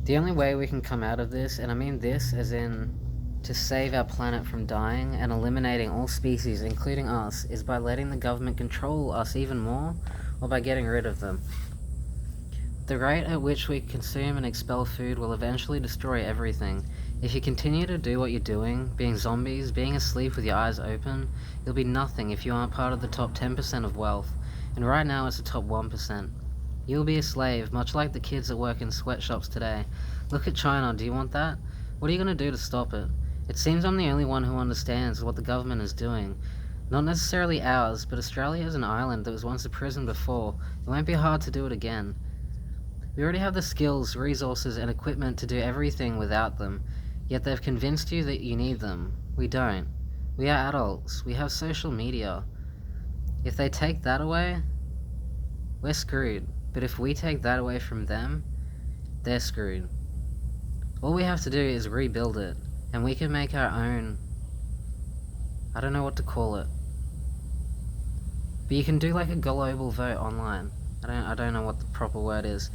The only way we can come out of this, and I mean this as in to save our planet from dying and eliminating all species, including us, is by letting the government control us even more, or by getting rid of them. The rate at which we consume and expel food will eventually destroy everything. If you continue to do what you're doing, being zombies, being asleep with your eyes open, you'll be nothing if you aren't part of the top 10% of wealth, and right now it's the top 1%. You'll be a slave, much like the kids that work in sweatshops today. Look at China, do you want that? What are you going to do to stop it? It seems I'm the only one who understands what the government is doing. Not necessarily ours, but Australia is an island that was once a prison before. It won't be hard to do it again. We already have the skills, resources, and equipment to do everything without them, yet they've convinced you that you need them. We don't. We are adults. We have social media. If they take that away, we're screwed. But if we take that away from them, they're screwed. All we have to do is rebuild it, and we can make our own. I don't know what to call it. But you can do like a global vote online. I don't know what the proper word is.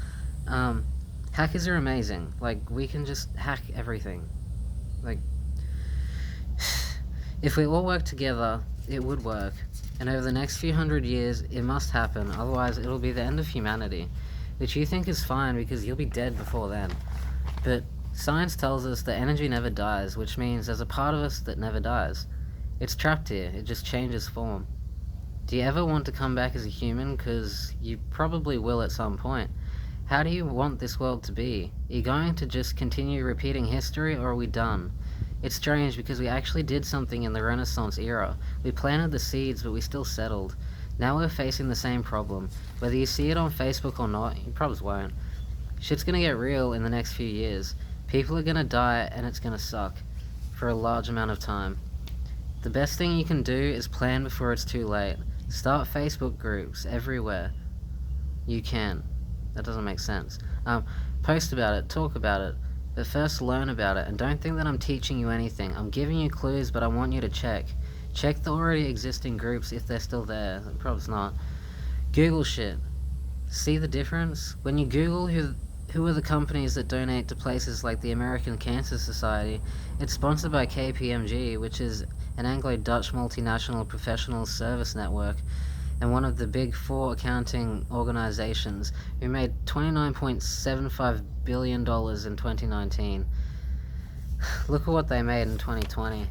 Hackers are amazing. Like, we can just hack everything. Like, if we all work together, it would work. And over the next few hundred years, it must happen, otherwise it'll be the end of humanity. Which you think is fine because you'll be dead before then. But science tells us that energy never dies, which means there's a part of us that never dies. It's trapped here, it just changes form. Do you ever want to come back as a human? Because you probably will at some point. How do you want this world to be? Are you going to just continue repeating history, or are we done? It's strange because we actually did something in the Renaissance era. We planted the seeds, but we still settled. Now we're facing the same problem. Whether you see it on Facebook or not, you probably won't. Shit's gonna get real in the next few years. People are gonna die, and it's gonna suck. For a large amount of time. The best thing you can do is plan before it's too late. Start Facebook groups everywhere. You can. That doesn't make sense. Post about it, talk about it, but first learn about it, and don't think that I'm teaching you anything. I'm giving you clues, but I want you to check. Check the already existing groups if they're still there. Probably not. Google shit. See the difference? When you Google who are the companies that donate to places like the American Cancer Society, it's sponsored by KPMG, which is an Anglo-Dutch multinational professional service network, and one of the big four accounting organizations, who made $29.75 billion in 2019. Look at what they made in 2020.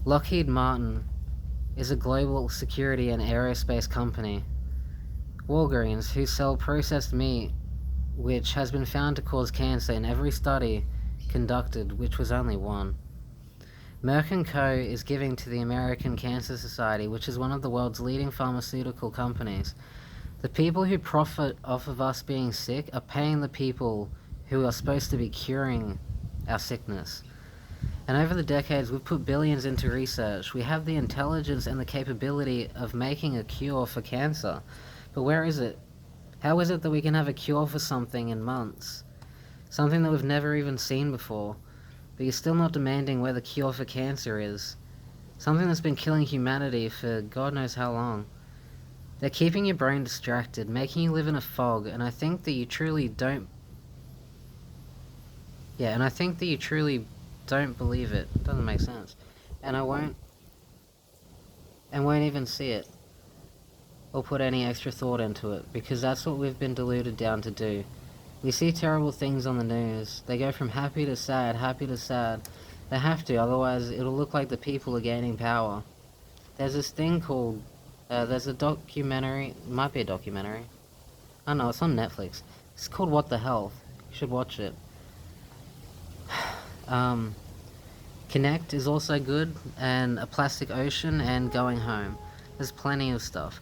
Lockheed Martin is a global security and aerospace company. Walgreens, who sell processed meat, which has been found to cause cancer in every study conducted, which was only one. Merck & Co. is giving to the American Cancer Society, which is one of the world's leading pharmaceutical companies. The people who profit off of us being sick are paying the people who are supposed to be curing our sickness. And over the decades, we've put billions into research. We have the intelligence and the capability of making a cure for cancer. But where is it? How is it that we can have a cure for something in months? Something that we've never even seen before. But you're still not demanding where the cure for cancer is. Something that's been killing humanity for God knows how long. They're keeping your brain distracted, making you live in a fog, and I think that you truly don't... Yeah, and I think that you truly don't believe it. It doesn't make sense. And I won't even see it. Or put any extra thought into it, because that's what we've been deluded down to do. We see terrible things on the news. They go from happy to sad, happy to sad. They have to, otherwise it'll look like the people are gaining power. There's this thing called... there's a documentary... It might be a documentary. I don't know, it's on Netflix. It's called What the Health. You should watch it. Connect is also good, and A Plastic Ocean, and Going Home. There's plenty of stuff.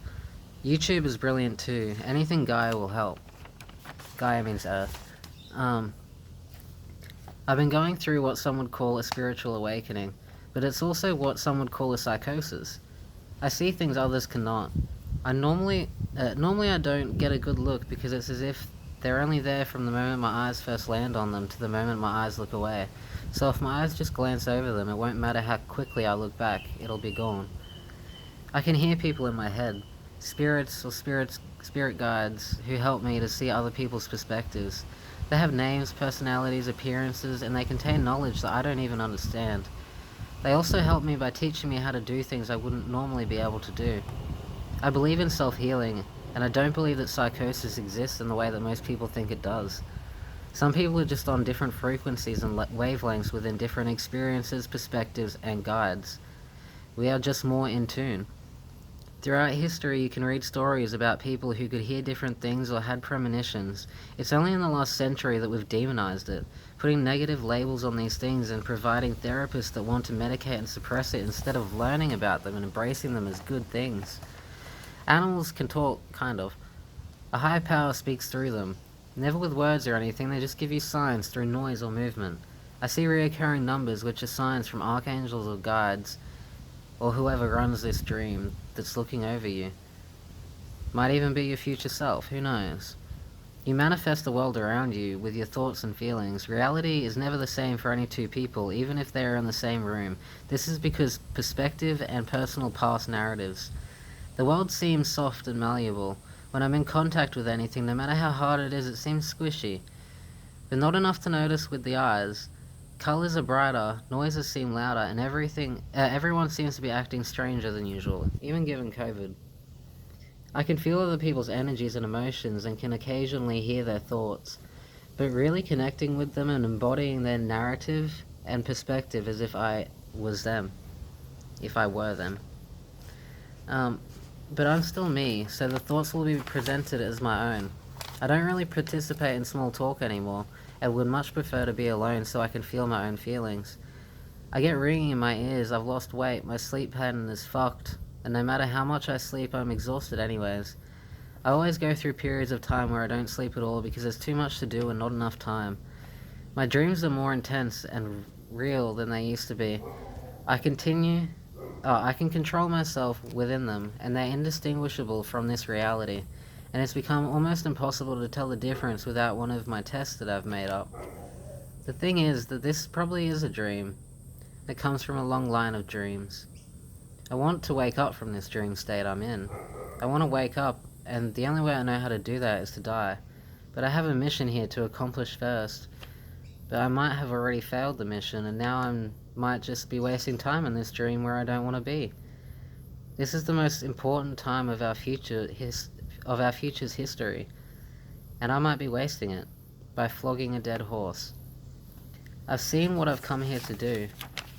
YouTube is brilliant too. Anything Gaia will help. Gaia means Earth. I've been going through what some would call a spiritual awakening, but it's also what some would call a psychosis. I see things others cannot. Normally I don't get a good look because it's as if they're only there from the moment my eyes first land on them to the moment my eyes look away. So if my eyes just glance over them, it won't matter how quickly I look back, it'll be gone. I can hear people in my head. Spirits or spirits spirit guides who help me to see other people's perspectives. They have names, personalities, appearances, and they contain knowledge that I don't even understand. They also help me by teaching me how to do things I wouldn't normally be able to do. I believe in self-healing, and I don't believe that psychosis exists in the way that most people think it does. Some people are just on different frequencies and wavelengths within different experiences, perspectives, and guides. We are just more in tune. Throughout history, you can read stories about people who could hear different things or had premonitions. It's only in the last century that we've demonized it, putting negative labels on these things and providing therapists that want to medicate and suppress it instead of learning about them and embracing them as good things. Animals can talk, kind of. A higher power speaks through them. Never with words or anything, they just give you signs through noise or movement. I see reoccurring numbers which are signs from archangels or guides, or whoever runs this dream that's looking over you. Might even be your future self, who knows? You manifest the world around you with your thoughts and feelings. Reality is never the same for any two people, even if they are in the same room. This is because perspective and personal past narratives. The world seems soft and malleable. When I'm in contact with anything, no matter how hard it is, it seems squishy. But not enough to notice with the eyes. Colors are brighter, noises seem louder, and everyone seems to be acting stranger than usual, even given COVID. I can feel other people's energies and emotions and can occasionally hear their thoughts, but really connecting with them and embodying their narrative and perspective as if I was them, if I were them. But I'm still me, so the thoughts will be presented as my own. I don't really participate in small talk anymore, and would much prefer to be alone so I can feel my own feelings. I get ringing in my ears, I've lost weight, my sleep pattern is fucked, and no matter how much I sleep, I'm exhausted anyways. I always go through periods of time where I don't sleep at all because there's too much to do and not enough time. My dreams are more intense and real than they used to be. I can control myself within them, and they're indistinguishable from this reality. And it's become almost impossible to tell the difference without one of my tests that I've made up. The thing is that this probably is a dream. It comes from a long line of dreams. I want to wake up from this dream state I'm in. I want to wake up, and the only way I know how to do that is to die. But I have a mission here to accomplish first. But I might have already failed the mission, and now I might just be wasting time in this dream where I don't want to be. This is the most important time of our future's history, and I might be wasting it by flogging a dead horse. I've seen what I've come here to do.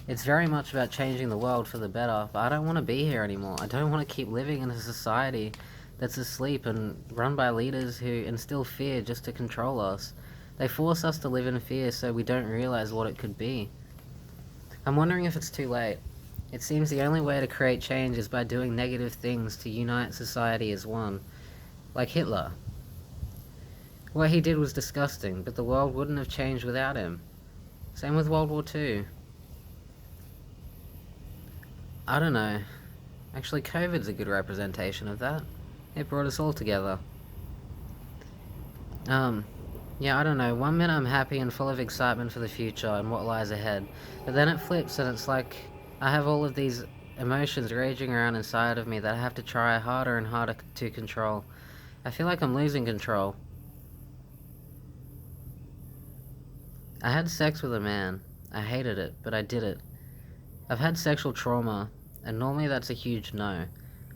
It's very much about changing the world for the better, but I don't want to be here anymore. I don't want to keep living in a society that's asleep and run by leaders who instill fear just to control us. They force us to live in fear so we don't realize what it could be. I'm wondering if it's too late. It seems the only way to create change is by doing negative things to unite society as one. Like Hitler. What he did was disgusting, but the world wouldn't have changed without him. Same with World War II. I don't know. Actually, COVID's a good representation of that. It brought us all together. Yeah, I don't know. 1 minute I'm happy and full of excitement for the future and what lies ahead. But then it flips and it's like I have all of these emotions raging around inside of me that I have to try harder and harder to control. I feel like I'm losing control. I had sex with a man. I hated it, but I did it. I've had sexual trauma, and normally that's a huge no.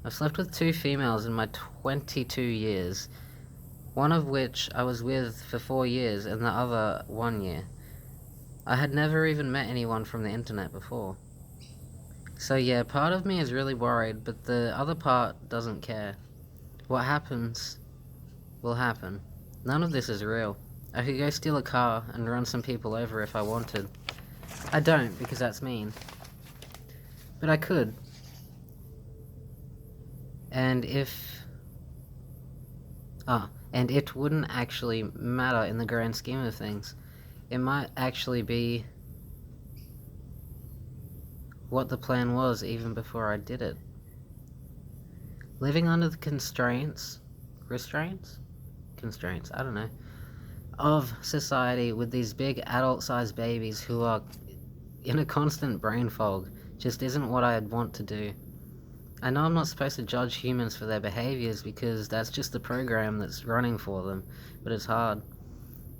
I've slept with 2 females in my 22 years, one of which I was with for 4 years and the other 1 year. I had never even met anyone from the internet before. So yeah, part of me is really worried, but the other part doesn't care. What happens will happen. None of this is real. I could go steal a car and run some people over if I wanted. I don't, because that's mean. But I could. And it wouldn't actually matter in the grand scheme of things. It might actually be what the plan was even before I did it. Living under the constraints, I don't know, of society with these big adult-sized babies who are in a constant brain fog just isn't what I'd want to do. I know I'm not supposed to judge humans for their behaviors because that's just the program that's running for them, but it's hard.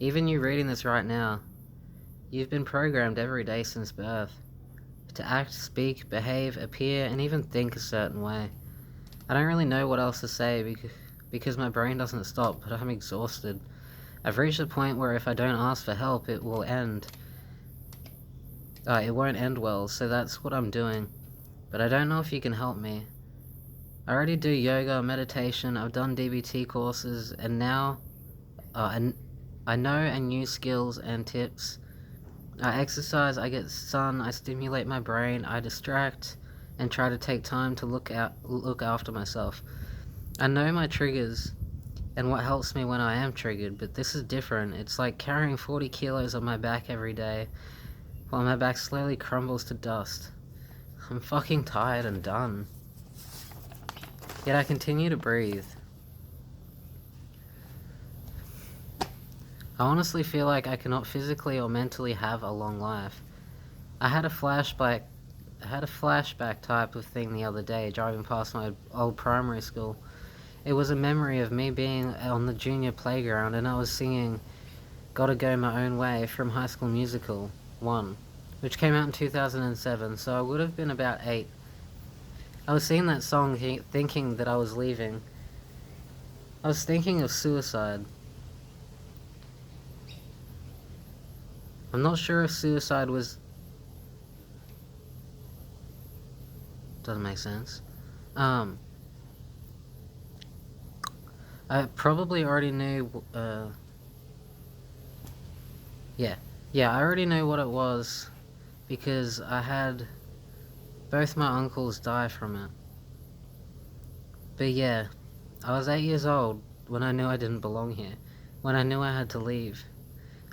Even you reading this right now, you've been programmed every day since birth to act, speak, behave, appear, and even think a certain way. I don't really know what else to say because my brain doesn't stop, but I'm exhausted. I've reached a point where if I don't ask for help, it won't end well, so that's what I'm doing. But I don't know if you can help me. I already do yoga, meditation, I've done DBT courses, and now I know and use skills and tips. I exercise, I get sun, I stimulate my brain, I distract, and try to take time to look after myself. I know my triggers and what helps me when I am triggered, but this is different. It's like carrying 40 kilos on my back every day, while my back slowly crumbles to dust. I'm fucking tired and done. Yet I continue to breathe. I honestly feel like I cannot physically or mentally have a long life. I had a flashback type of thing the other day, driving past my old primary school. It was a memory of me being on the junior playground and I was singing Gotta Go My Own Way from High School Musical 1, which came out in 2007, so I would have been about 8. I was singing that song thinking that I was leaving. I was thinking of suicide. I'm not sure if suicide was... Doesn't make sense. I probably already knew, yeah, I already knew what it was because I had both my uncles die from it. But yeah, I was 8 years old when I knew I didn't belong here, when I knew I had to leave.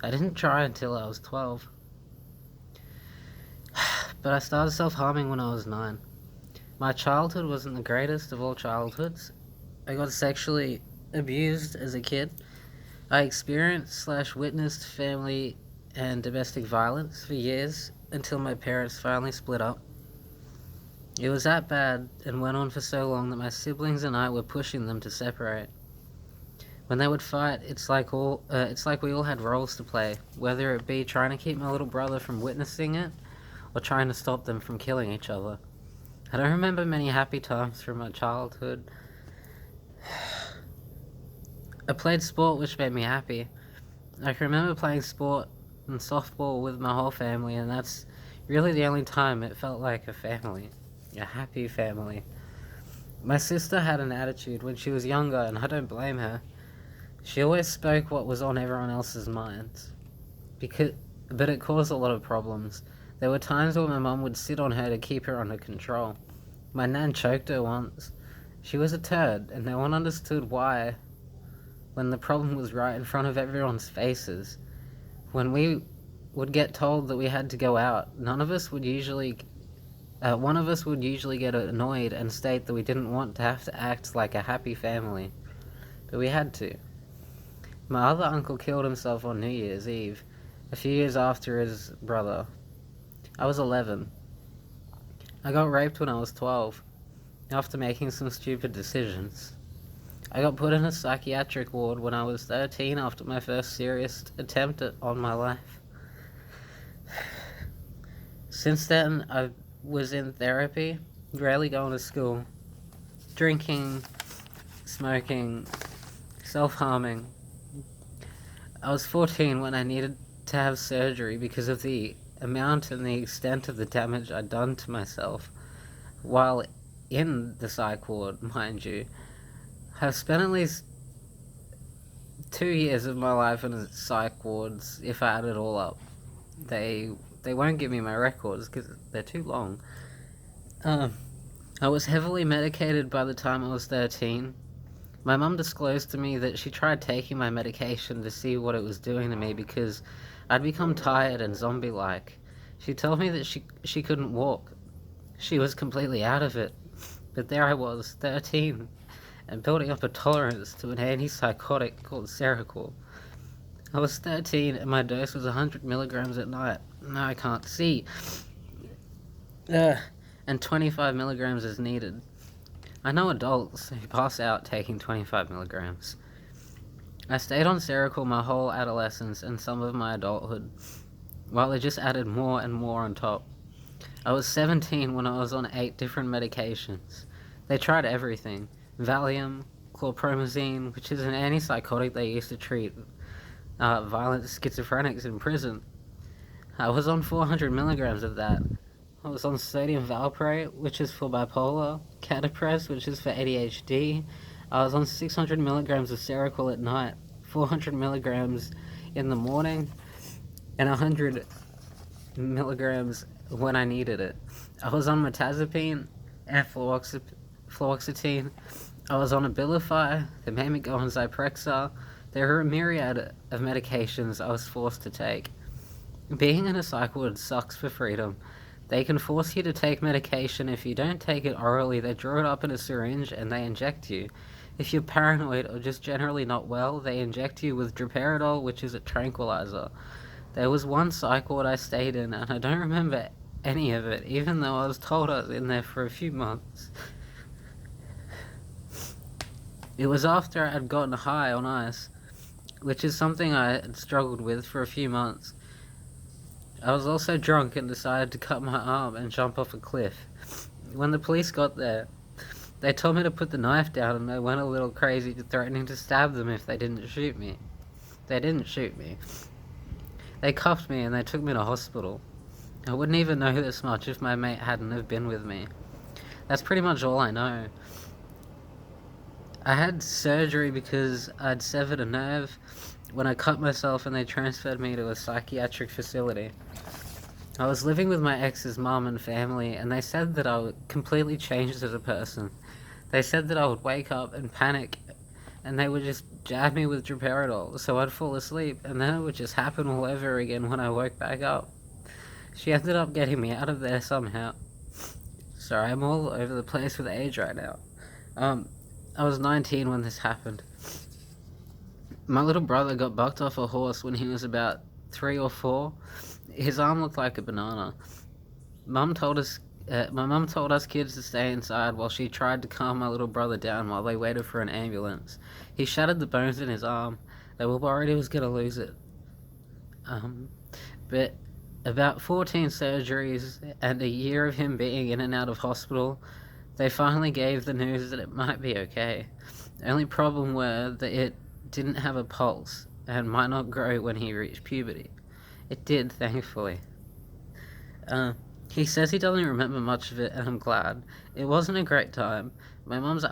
I didn't try until I was 12. But I started self-harming when I was 9. My childhood wasn't the greatest of all childhoods. I got sexually abused as a kid. I experienced/witnessed family and domestic violence for years until my parents finally split up. It was that bad and went on for so long that my siblings and I were pushing them to separate. When they would fight, it's like we all had roles to play, whether it be trying to keep my little brother from witnessing it or trying to stop them from killing each other. I don't remember many happy times from my childhood. I played sport, which made me happy. I can remember playing sport and softball with my whole family, and that's really the only time it felt like a family, a happy family. My sister had an attitude when she was younger, and I don't blame her. She always spoke what was on everyone else's minds, but it caused a lot of problems. There were times when my mum would sit on her to keep her under control. My nan choked her once. She was a turd, and no one understood why, when the problem was right in front of everyone's faces. When we would get told that we had to go out, one of us would usually get annoyed and state that we didn't want to have to act like a happy family, but we had to. My other uncle killed himself on New Year's Eve, a few years after his brother. I was 11. I got raped when I was 12, after making some stupid decisions. I got put in a psychiatric ward when I was 13 after my first serious attempt on my life. Since then, I was in therapy, rarely going to school, drinking, smoking, self-harming. I was 14 when I needed to have surgery because of the amount and the extent of the damage I'd done to myself while in the psych ward, mind you. I've spent at least 2 years of my life in psych wards, if I add it all up. They won't give me my records because they're too long. I was heavily medicated by the time I was 13. My mum disclosed to me that she tried taking my medication to see what it was doing to me because I'd become tired and zombie-like. She told me that she couldn't walk. She was completely out of it. But there I was, 13, and building up a tolerance to an antipsychotic called Seroquel. I was 13 and my dose was 100 milligrams at night. Now I can't see. And 25 milligrams is needed. I know adults who pass out taking 25 milligrams. I stayed on Seroquel my whole adolescence and some of my adulthood, while they just added more and more on top. I was 17 when I was on 8 different medications. They tried everything. Valium, chlorpromazine, which is an antipsychotic they used to treat violent schizophrenics in prison. I was on 400 milligrams of that. I was on sodium valproate, which is for bipolar, Catapress, which is for ADHD. I was on 600 milligrams of Seroquel at night, 400 milligrams in the morning, and 100 milligrams when I needed it. I was on mirtazapine and fluoxetine. I was on Abilify. They made me go on Zyprexa. There were a myriad of medications I was forced to take. Being in a psych ward sucks for freedom. They can force you to take medication. If you don't take it orally, they draw it up in a syringe and they inject you. If you're paranoid or just generally not well, they inject you with droperidol, which is a tranquilizer. There was one psych ward I stayed in, and I don't remember any of it, even though I was told I was in there for a few months. It was after I had gotten high on ice, which is something I had struggled with for a few months. I was also drunk and decided to cut my arm and jump off a cliff. When the police got there, they told me to put the knife down, and I went a little crazy, threatening to stab them if they didn't shoot me. They didn't shoot me. They cuffed me and they took me to hospital. I wouldn't even know this much if my mate hadn't have been with me. That's pretty much all I know. I had surgery because I'd severed a nerve when I cut myself, and they transferred me to a psychiatric facility. I was living with my ex's mom and family, and they said that I would completely change as a person. They said that I would wake up and panic, and they would just jab me with droperidol, so I'd fall asleep, and then it would just happen all over again when I woke back up. She ended up getting me out of there somehow. Sorry, I'm all over the place with age right now. I was 19 when this happened. My little brother got bucked off a horse when he was about 3 or 4. His arm looked like a banana. My mum told us kids to stay inside while she tried to calm my little brother down while they waited for an ambulance. He shattered the bones in his arm. They were worried he was going to lose it. But about 14 surgeries and a year of him being in and out of hospital, they finally gave the news that it might be okay. The only problem were that it didn't have a pulse and might not grow when he reached puberty. It did, thankfully. He says he doesn't remember much of it, and I'm glad. It wasn't a great time. My mum's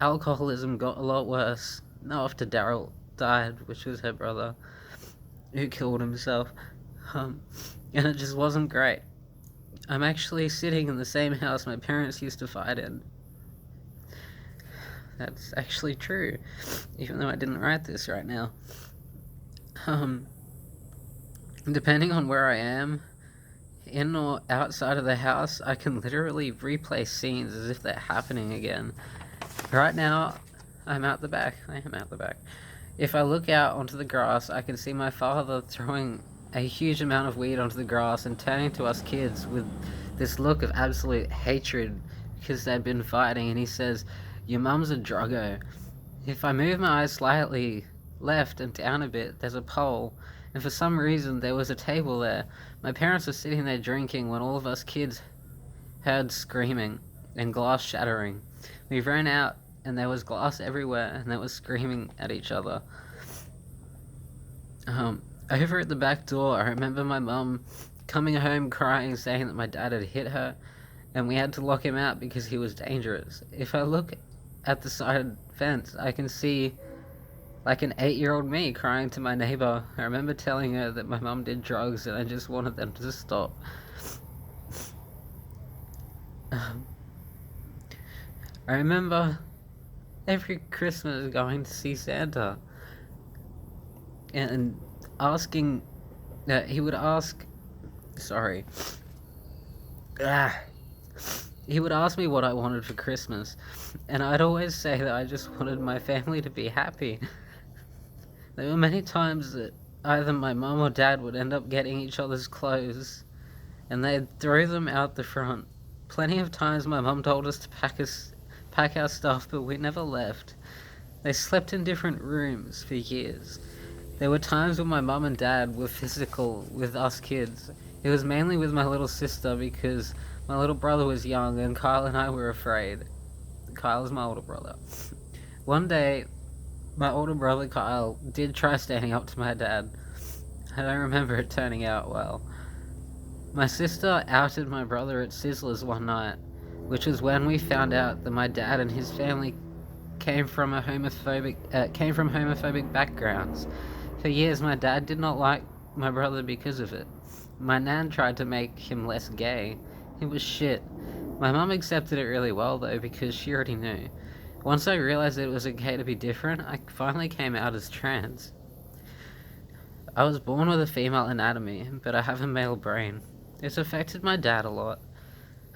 alcoholism got a lot worse. Not after Daryl died, which was her brother, who killed himself. And it just wasn't great. I'm actually sitting in the same house my parents used to fight in. That's actually true, even though I didn't write this right now. Depending on where I am, in or outside of the house, I can literally replay scenes as if they're happening again. Right now, I'm out the back. I am out the back. If I look out onto the grass, I can see my father throwing a huge amount of weed onto the grass and turning to us kids with this look of absolute hatred because they'd been fighting, and he says, "Your mum's a druggo." If I move my eyes slightly left and down a bit, there's a pole, and for some reason there was a table there. My parents were sitting there drinking when all of us kids heard screaming and glass shattering. We ran out and there was glass everywhere and they were screaming at each other. Over at the back door, I remember my mum coming home crying, saying that my dad had hit her and we had to lock him out because he was dangerous. If I look at the side fence, I can see like an 8-year-old me crying to my neighbor. I remember telling her that my mum did drugs and I just wanted them to stop. I remember every Christmas going to see Santa and asking, he would ask me what I wanted for Christmas, and I'd always say that I just wanted my family to be happy. There were many times that either my mum or dad would end up getting each other's clothes, and they'd throw them out the front. Plenty of times my mum told us to pack our stuff, but we never left. They slept in different rooms for years. There were times when my mum and dad were physical with us kids. It was mainly with my little sister because my little brother was young and Kyle and I were afraid. Kyle is my older brother. One day, my older brother Kyle did try standing up to my dad. I don't remember it turning out well. My sister outed my brother at Sizzler's one night, which was when we found out that my dad and his family came from homophobic backgrounds. For years, my dad did not like my brother because of it. My nan tried to make him less gay. It was shit. My mum accepted it really well, though, because she already knew. Once I realized that it was okay to be different, I finally came out as trans. I was born with a female anatomy, but I have a male brain. It's affected my dad a lot.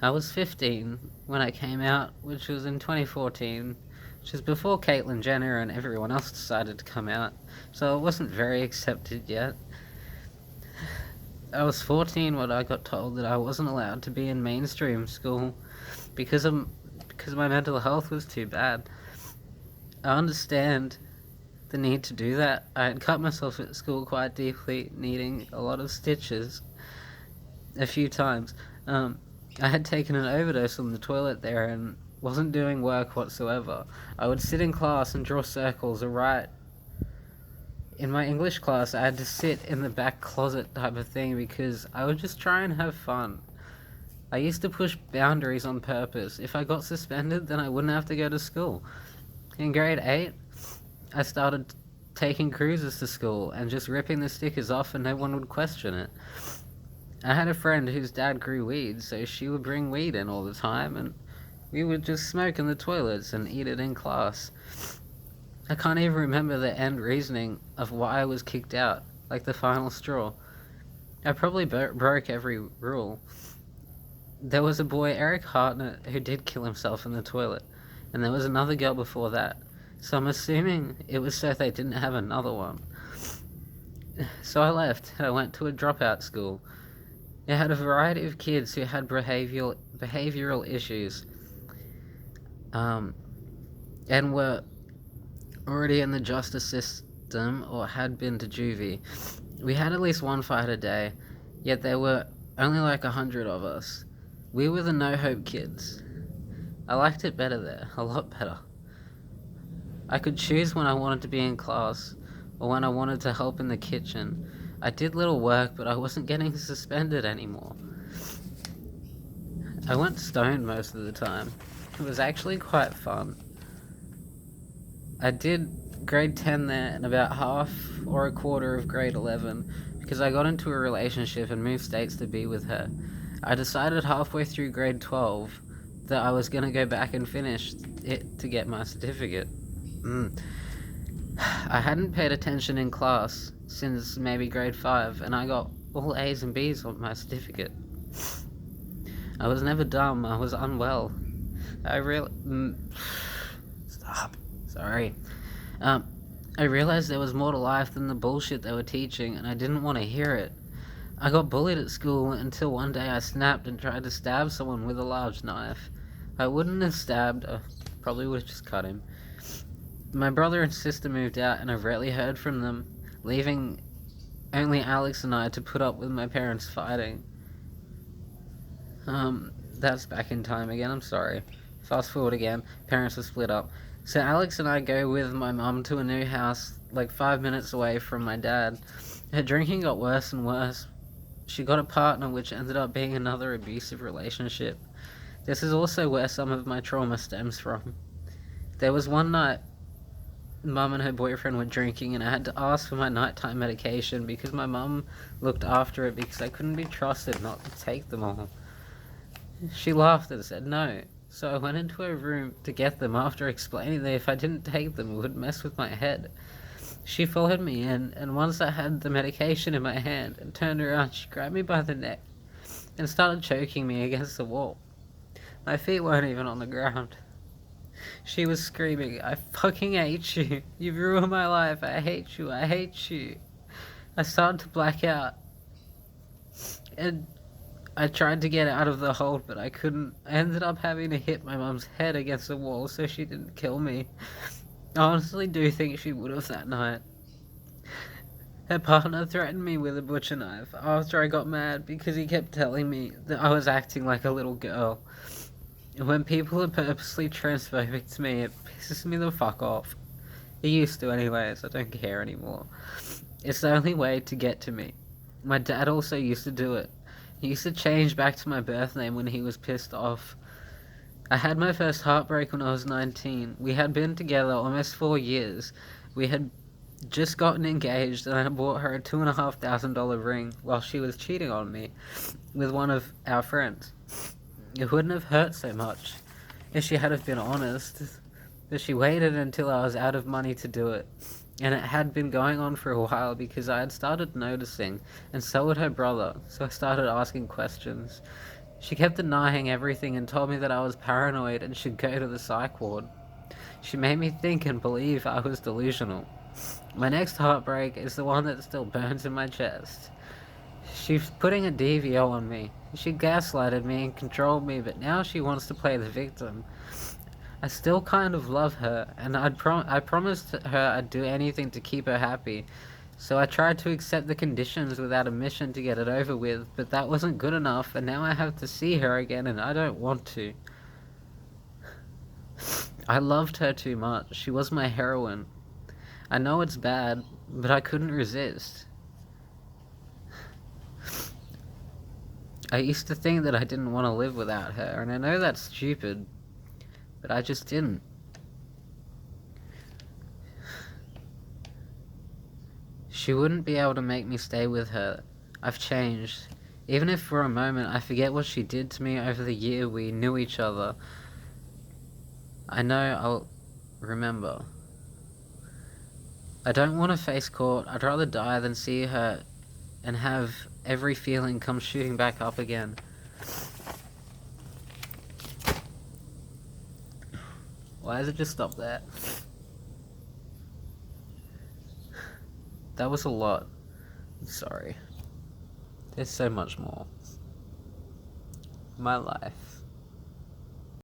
I was 15 when I came out, which was in 2014, which is before Caitlyn Jenner and everyone else decided to come out, so it wasn't very accepted yet. I was 14 when I got told that I wasn't allowed to be in mainstream school because my mental health was too bad. I understand the need to do that. I had cut myself at school quite deeply, needing a lot of stitches a few times. I had taken an overdose on the toilet there and wasn't doing work whatsoever. I would sit in class and draw circles or write. In my English class, I had to sit in the back closet type of thing because I would just try and have fun. I used to push boundaries on purpose. If I got suspended, then I wouldn't have to go to school. In grade 8, I started taking cruises to school and just ripping the stickers off and no one would question it. I had a friend whose dad grew weed, so she would bring weed in all the time and we would just smoke in the toilets and eat it in class. I can't even remember the end reasoning of why I was kicked out, like the final straw. I probably broke every rule. There was a boy, Eric Hartnett, who did kill himself in the toilet, and there was another girl before that, so I'm assuming it was so they didn't have another one. So I left, and I went to a dropout school. It had a variety of kids who had behavioral issues, and were already in the justice system or had been to juvie. We had at least one fight a day, yet there were only like 100 of us. We were the no-hope kids. I liked it better there, a lot better. I could choose when I wanted to be in class, or when I wanted to help in the kitchen. I did little work, but I wasn't getting suspended anymore. I went stoned most of the time. It was actually quite fun. I did grade 10 there and about half or a quarter of grade 11 because I got into a relationship and moved states to be with her. I decided halfway through grade 12 that I was going to go back and finish it to get my certificate. I hadn't paid attention in class since maybe grade 5 and I got all A's and B's on my certificate. I was never dumb, I was unwell. Stop. Sorry. I realized there was more to life than the bullshit they were teaching, and I didn't want to hear it. I got bullied at school until one day I snapped and tried to stab someone with a large knife. I wouldn't have stabbed, I probably would have just cut him. My brother and sister moved out, and I rarely heard from them, leaving only Alex and I to put up with my parents fighting. That's back in time again, I'm sorry. Fast forward again, parents were split up. So Alex and I go with my mum to a new house, like 5 minutes away from my dad. Her drinking got worse and worse. She got a partner which ended up being another abusive relationship. This is also where some of my trauma stems from. There was one night, Mum and her boyfriend were drinking and I had to ask for my nighttime medication because my mum looked after it because I couldn't be trusted not to take them all. She laughed and said no. So I went into her room to get them after explaining that if I didn't take them, it would mess with my head. She followed me in, and once I had the medication in my hand and turned around, she grabbed me by the neck and started choking me against the wall. My feet weren't even on the ground. She was screaming, "I fucking hate you. You've ruined my life. I hate you. I hate you." I started to black out. And I tried to get out of the hold, but I couldn't. I ended up having to hit my mum's head against the wall so she didn't kill me. I honestly do think she would have that night. Her partner threatened me with a butcher knife after I got mad because he kept telling me that I was acting like a little girl. When people are purposely transphobic to me, it pisses me the fuck off. It used to anyways, I don't care anymore. It's the only way to get to me. My dad also used to do it. He used to change back to my birth name when he was pissed off. I had my first heartbreak when I was 19. We had been together almost 4 years. We had just gotten engaged and I bought her a $2,500 ring while she was cheating on me with one of our friends. It wouldn't have hurt so much if she had have been honest, but she waited until I was out of money to do it. And it had been going on for a while because I had started noticing, and so had her brother, so I started asking questions. She kept denying everything and told me that I was paranoid and should go to the psych ward. She made me think and believe I was delusional. My next heartbreak is the one that still burns in my chest. She's putting a DVO on me. She gaslighted me and controlled me, but now she wants to play the victim. I still kind of love her, and I promised her I'd do anything to keep her happy. So I tried to accept the conditions without a mission to get it over with, but that wasn't good enough, and now I have to see her again, and I don't want to. I loved her too much. She was my heroine. I know it's bad, but I couldn't resist. I used to think that I didn't want to live without her, and I know that's stupid, but I just didn't. She wouldn't be able to make me stay with her. I've changed. Even if for a moment I forget what she did to me over the year we knew each other, I know I'll remember. I don't want to face court. I'd rather die than see her and have every feeling come shooting back up again. Why does it just stop there? That was a lot. I'm sorry. There's so much more. My life.